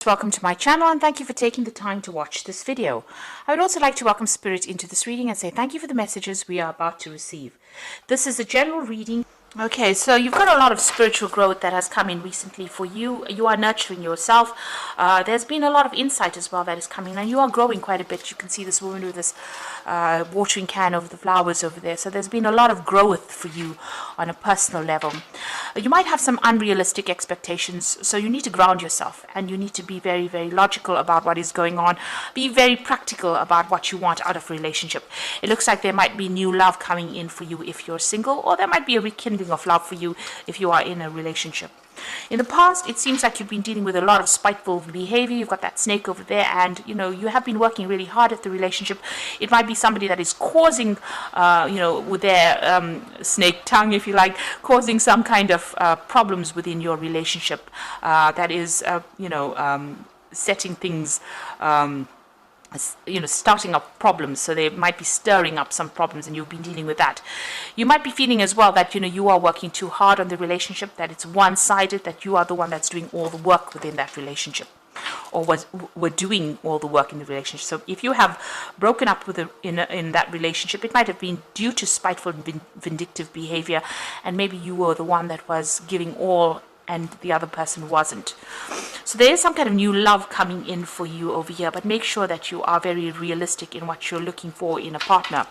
Welcome to my channel and thank you for taking the time to watch this video. I would also like to welcome Spirit into this reading and say thank you for the messages we are about to receive. This is a general reading. Okay, so you've got a lot of spiritual growth that has come in recently for you. You are nurturing yourself. There's been a lot of insight as well that is coming, and you are growing quite a bit. You can see this woman with this watering can over the flowers over there. So there's been a lot of growth for you on a personal level. You might have some unrealistic expectations, so you need to ground yourself and you need to be very, very logical about what is going on. Be very practical about what you want out of a relationship. It looks like there might be new love coming in for you if you're single, or there might be a rekindling of love for you if you are in a relationship. In the past, it seems like you've been dealing with a lot of spiteful behavior. You've got that snake over there, and you have been working really hard at the relationship. It might be somebody that is causing, with their snake tongue, if you like, causing some kind of problems within your relationship. That is, setting things. Starting up problems. So they might be stirring up some problems and you've been dealing with that. You might be feeling as well that you are working too hard on the relationship, that it's one-sided, that you are the one that's doing all the work within that relationship, or were doing all the work in the relationship. So if you have broken up with in that relationship, it might have been due to spiteful and vindictive behavior, and maybe you were the one that was giving all and the other person wasn't. So there is some kind of new love coming in for you over here, but make sure that you are very realistic in what you're looking for in a partner.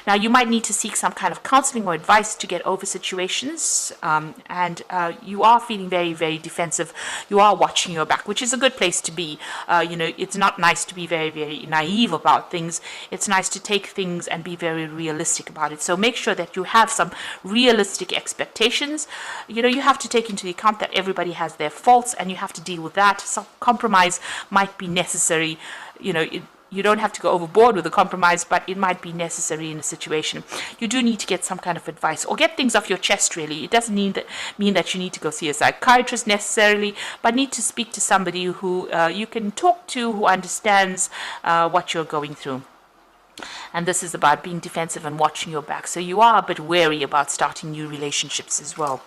Now, you might need to seek some kind of counseling or advice to get over situations, and you are feeling very, very defensive. You are watching your back, which is a good place to be. It's not nice to be very, very naive about things. It's nice to take things and be very realistic about it. So make sure that you have some realistic expectations. You have to take into account that everybody has their faults, and you have to deal with that. Some compromise might be necessary. You don't have to go overboard with the compromise, but it might be necessary in a situation. You do need to get some kind of advice or get things off your chest, really. It doesn't mean that you need to go see a psychiatrist necessarily, but need to speak to somebody who you can talk to, who understands what you're going through. And this is about being defensive and watching your back. So you are a bit wary about starting new relationships as well.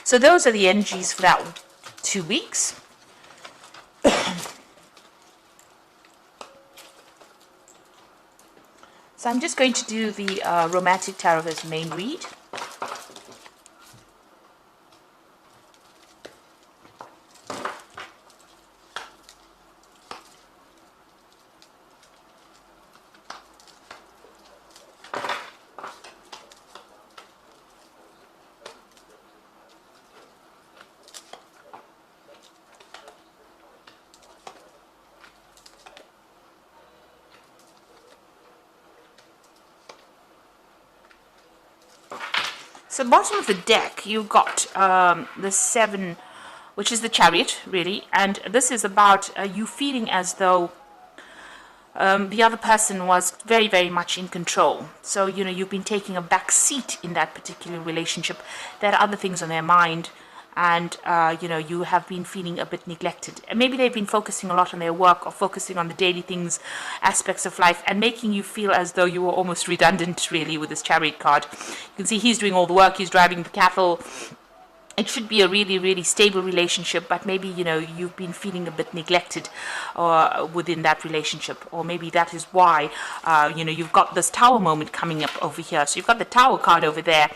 So those are the energies for that 2 weeks. So I'm just going to do the Romantic Tarot as main read. So bottom of the deck, you've got the 7, which is the Chariot, really. And this is about you feeling as though the other person was very, very much in control. So, you've been taking a back seat in that particular relationship. There are other things on their mind. And, you have been feeling a bit neglected. And maybe they've been focusing a lot on their work or focusing on the daily things, aspects of life, and making you feel as though you were almost redundant, really, with this Chariot card. You can see he's doing all the work, he's driving the cattle. It should be a really, really stable relationship, but maybe, you've been feeling a bit neglected within that relationship. Or maybe that is why, you've got this Tower moment coming up over here. So you've got the Tower card over there.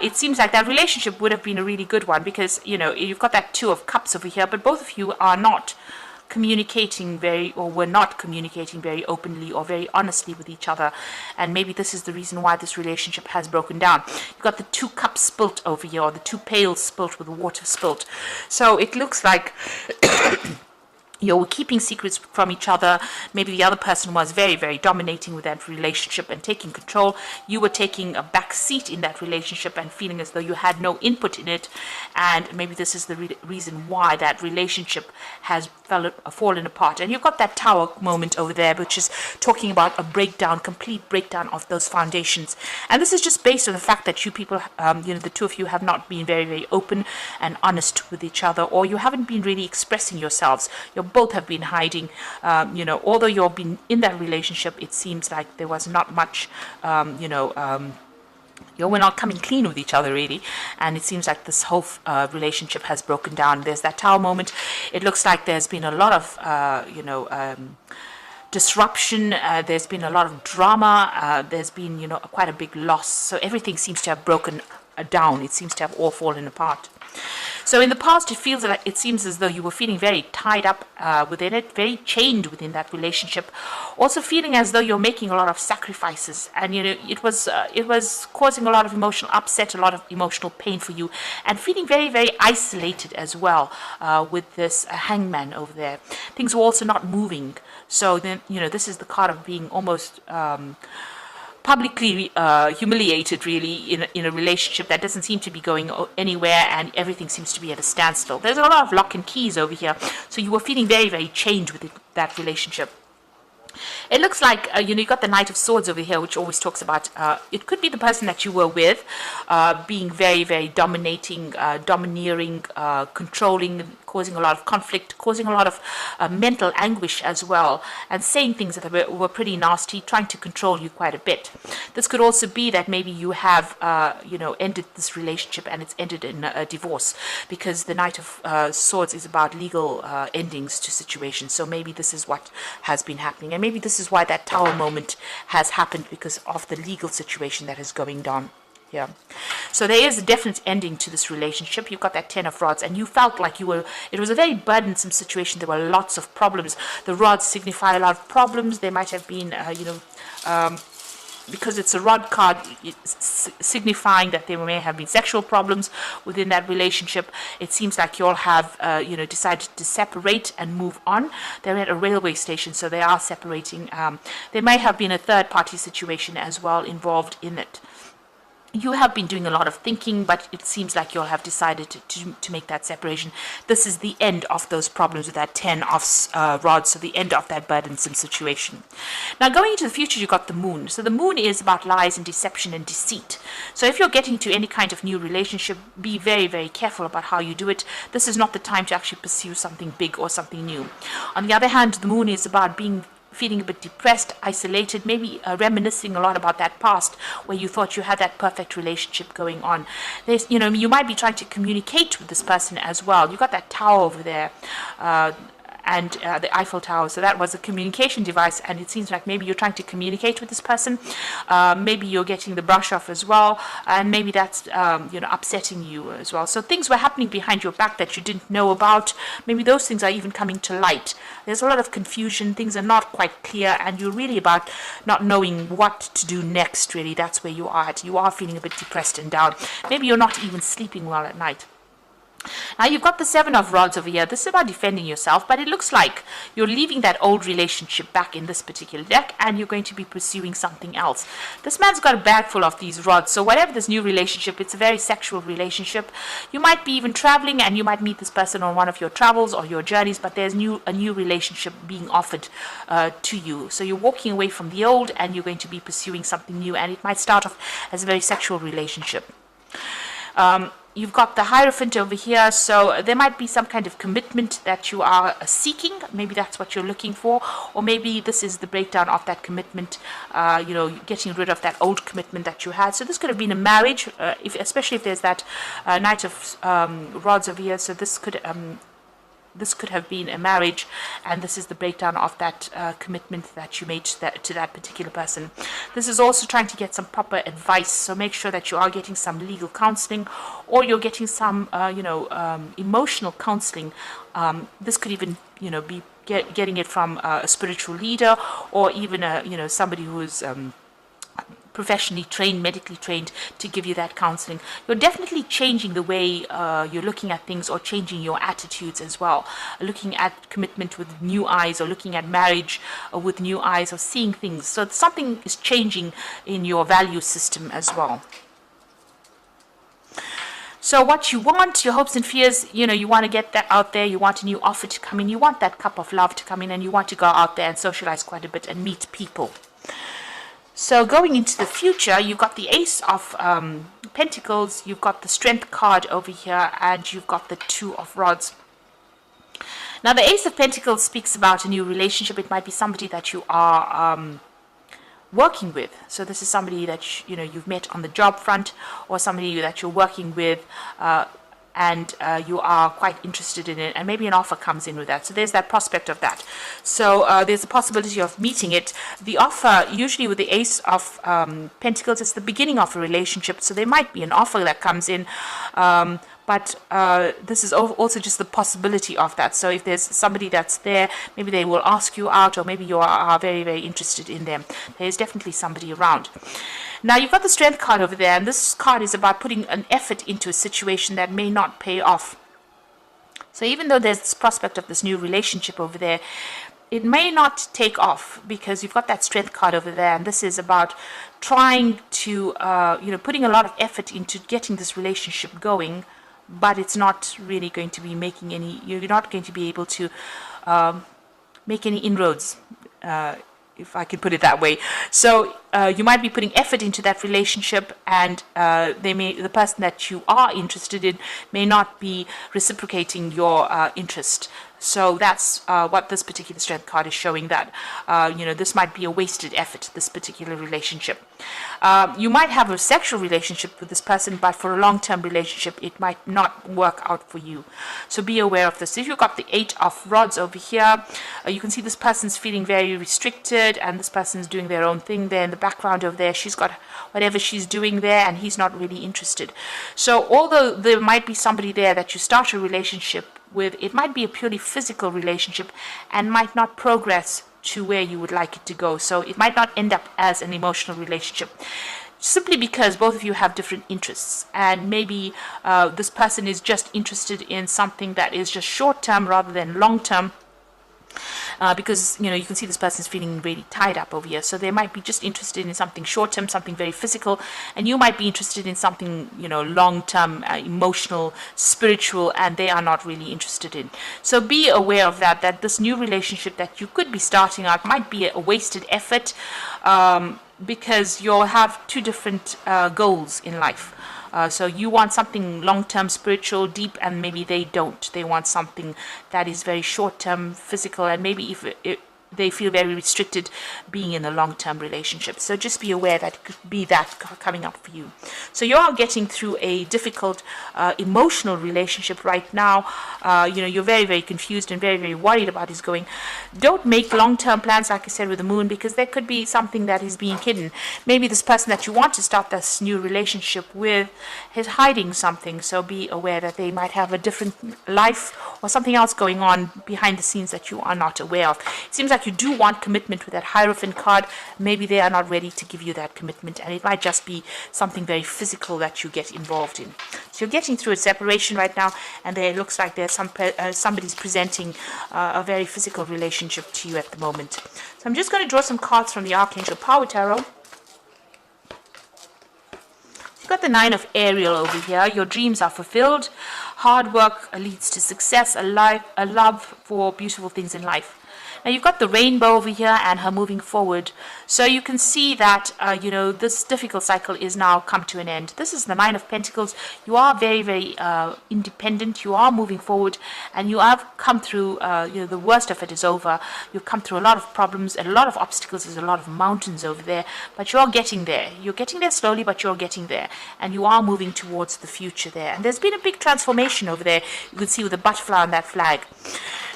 It seems like that relationship would have been a really good one because, you've got that 2 of Cups over here, but both of you are not were not communicating very openly or very honestly with each other, and maybe this is the reason why this relationship has broken down. You've got the 2 cups spilt over here, or the 2 pails spilt with the water spilt. So it looks like you were keeping secrets from each other. Maybe the other person was very, very dominating with that relationship and taking control. You were taking a back seat in that relationship and feeling as though you had no input in it. And maybe this is the reason why that relationship has fallen apart. And you've got that Tower moment over there, which is talking about a breakdown, complete breakdown of those foundations. And this is just based on the fact that you people, the 2 of you have not been very, very open and honest with each other, or you haven't been really expressing yourselves. You're both have been hiding. Although you've been in that relationship, it seems like there was not much, We're not coming clean with each other really, and it seems like this whole relationship has broken down. There's that Tower moment. It looks like there's been a lot of disruption. There's been a lot of drama. There's been quite a big loss. So everything seems to have broken down. It seems to have all fallen apart. So in the past, it seems as though you were feeling very tied up within it, very chained within that relationship. Also feeling as though you're making a lot of sacrifices, and it was causing a lot of emotional upset, a lot of emotional pain for you, and feeling very, very isolated as well with this hangman over there. Things were also not moving. So then this is the card of being almost publicly humiliated really in a relationship that doesn't seem to be going anywhere, and everything seems to be at a standstill. There's a lot of lock and keys over here, so you were feeling very, very chained with that relationship. It looks like, you got the Knight of Swords over here, which always talks about, it could be the person that you were with being very, very dominating, domineering, controlling, causing a lot of conflict, causing a lot of mental anguish as well, and saying things that were pretty nasty, trying to control you quite a bit. This could also be that maybe you have, ended this relationship and it's ended in a divorce, because the Knight of Swords is about legal endings to situations. So maybe this is what has been happening, and maybe this is why that Tower moment has happened, because of the legal situation that is going down. Yeah. So there is a definite ending to this relationship. You've got that Ten of Rods, and you felt like it was a very burdensome situation. There were lots of problems. The rods signify a lot of problems. There might have been, because it's a rod card, signifying that there may have been sexual problems within that relationship. It seems like you all have, decided to separate and move on. They're at a railway station, so they are separating. There may have been a third-party situation as well involved in it. You have been doing a lot of thinking, but it seems like you'll have decided to make that separation. This is the end of those problems with that 10 of rods, so the end of that burdensome situation. Now, going into the future, you've got the moon. So the moon is about lies and deception and deceit. So if you're getting to any kind of new relationship, be very, very careful about how you do it. This is not the time to actually pursue something big or something new. On the other hand, the moon is about feeling a bit depressed, isolated, maybe reminiscing a lot about that past where you thought you had that perfect relationship going on. There's, you might be trying to communicate with this person as well. You've got that tower over there, and the Eiffel Tower. So that was a communication device, and it seems like maybe you're trying to communicate with this person. Maybe you're getting the brush off as well, and maybe that's upsetting you as well. So things were happening behind your back that you didn't know about. Maybe those things are even coming to light. There's a lot of confusion. Things are not quite clear, and you're really about not knowing what to do next. Really, that's where you are at. You are feeling a bit depressed and down. Maybe you're not even sleeping well at night. Now you've got the Seven of Rods over here. This is about defending yourself, but it looks like you're leaving that old relationship back in this particular deck, and you're going to be pursuing something else. This man's got a bag full of these rods, so whatever this new relationship, it's a very sexual relationship. You might be even traveling, and you might meet this person on one of your travels or your journeys, but there's a new relationship being offered to you. So you're walking away from the old, and you're going to be pursuing something new, and it might start off as a very sexual relationship. You've got the Hierophant over here, so there might be some kind of commitment that you are seeking. Maybe that's what you're looking for, or maybe this is the breakdown of that commitment, getting rid of that old commitment that you had. So this could have been a marriage, especially if there's that Knight of Rods over here. So this could have been a marriage, and this is the breakdown of that commitment that you made to that particular person. This is also trying to get some proper advice, so make sure that you are getting some legal counseling, or you're getting some emotional counseling. This could even be getting it from a spiritual leader, or even somebody who is professionally trained, medically trained, to give you that counseling. You're definitely changing the way you're looking at things, or changing your attitudes as well. Looking at commitment with new eyes, or looking at marriage with new eyes, or seeing things. So something is changing in your value system as well. So what you want, your hopes and fears, you want to get that out there. You want a new offer to come in. You want that cup of love to come in, and you want to go out there and socialize quite a bit and meet people. So going into the future, you've got the Ace of Pentacles, you've got the Strength card over here, and you've got the Two of Rods. Now, the Ace of Pentacles speaks about a new relationship. It might be somebody that you are working with. So this is somebody that you've met on the job front, or somebody that you're working with, and you are quite interested in it, and maybe an offer comes in with that. So there's that prospect of that. So there's a possibility of meeting it. The offer, usually with the Ace of Pentacles, it's the beginning of a relationship. So there might be an offer that comes in, but this is also just the possibility of that. So if there's somebody that's there, maybe they will ask you out, or maybe you are very, very interested in them. There's definitely somebody around. Now, you've got the Strength card over there, and this card is about putting an effort into a situation that may not pay off. So even though there's this prospect of this new relationship over there, it may not take off, because you've got that Strength card over there, and this is about trying to, putting a lot of effort into getting this relationship going, but it's not really going to be making any, you're not going to be able to make any inroads, if I could put it that way. So you might be putting effort into that relationship, and the person that you are interested in may not be reciprocating your interest. So that's what this particular Strength card is showing, that this might be a wasted effort, this particular relationship. You might have a sexual relationship with this person, but for a long-term relationship, it might not work out for you. So be aware of this. If you've got the 8 of Rods over here, you can see this person's feeling very restricted, and this person's doing their own thing there in the background over there. She's got whatever she's doing there, and he's not really interested. So although there might be somebody there that you start a relationship with, it might be a purely physical relationship and might not progress to where you would like it to go. So it might not end up as an emotional relationship, simply because both of you have different interests, and maybe this person is just interested in something that is just short-term rather than long-term. Because you can see this person's feeling really tied up over here, so they might be just interested in something short-term, something very physical, and you might be interested in something long-term, emotional, spiritual, and they are not really interested in. So be aware of that this new relationship that you could be starting out might be a wasted effort, because you'll have two different goals in life. So you want something long-term, spiritual, deep, and maybe they don't. They want something that is very short-term, physical, and maybe if they feel very restricted being in a long-term relationship. So just be aware that it could be that coming up for you. So you are getting through a difficult emotional relationship right now. You're very, very confused and very, very worried about his going. Don't make long-term plans, like I said, with the Moon, because there could be something that is being hidden. Maybe this person that you want to start this new relationship with is hiding something. So be aware that they might have a different life or something else going on behind the scenes that you are not aware of. It seems like you do want commitment with that Hierophant card. Maybe they are not ready to give you that commitment, and it might just be something very physical that you get involved in. So you're getting through a separation right now, and there looks like there's somebody's presenting a very physical relationship to you at the moment. So I'm just going to draw some cards from the Archangel Power Tarot. You've got the 9 of Ariel over here. Your dreams are fulfilled. Hard work leads to success, a love for beautiful things in life. Now you've got the Rainbow over here and her moving forward. So you can see that, this difficult cycle is now come to an end. This is the 9 of Pentacles. You are very, very independent. You are moving forward, and you have come through, the worst of it is over. You've come through a lot of problems and a lot of obstacles. There's a lot of mountains over there, but you're getting there. You're getting there slowly, but you're getting there. And you are moving towards the future there. And there's been a big transformation over there. You can see with the butterfly on that flag.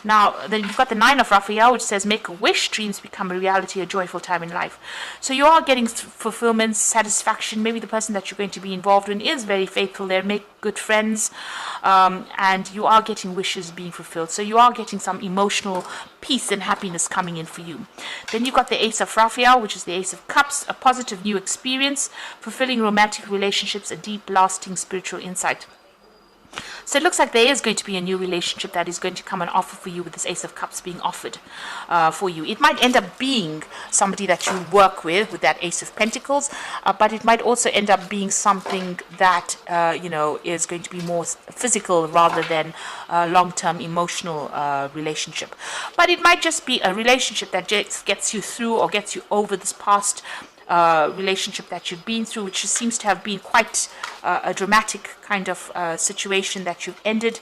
Now, then you've got the 9 of Raphael, which says, make a wish, dreams become a reality, a joyful time in life. So you are getting fulfillment, satisfaction. Maybe the person that you're going to be involved in is very faithful there, make good friends, and you are getting wishes being fulfilled. So you are getting some emotional peace and happiness coming in for you. Then you've got the Ace of Raphael, which is the Ace of Cups, a positive new experience, fulfilling romantic relationships, a deep, lasting spiritual insight. So it looks like there is going to be a new relationship that is going to come and offer for you, with this Ace of Cups being offered for you. It might end up being somebody that you work with that Ace of Pentacles, but it might also end up being something that, is going to be more physical rather than a long-term emotional relationship. But it might just be a relationship that just gets you through or gets you over this past relationship that you've been through, which seems to have been quite a dramatic kind of situation that you've ended.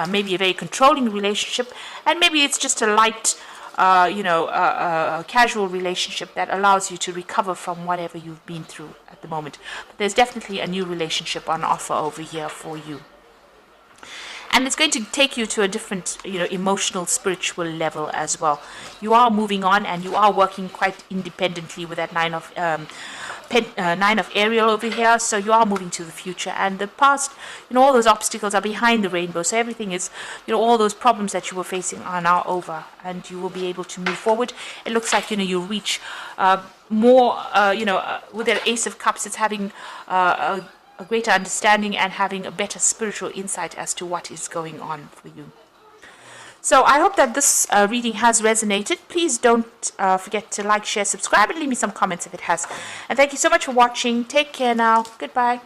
Maybe a very controlling relationship, and maybe it's just a light a casual relationship that allows you to recover from whatever you've been through at the moment. But there's definitely a new relationship on offer over here for you. And it's going to take you to a different, emotional, spiritual level as well. You are moving on, and you are working quite independently with that nine of Ariel over here. So you are moving to the future, and the past, all those obstacles are behind the rainbow. So everything is, all those problems that you were facing are now over, and you will be able to move forward. It looks like you reach more. With the Ace of Cups, it's having a greater understanding and having a better spiritual insight as to what is going on for you. So I hope that this reading has resonated. Please don't forget to like, share, subscribe, and leave me some comments if it has. And thank you so much for watching. Take care now. Goodbye.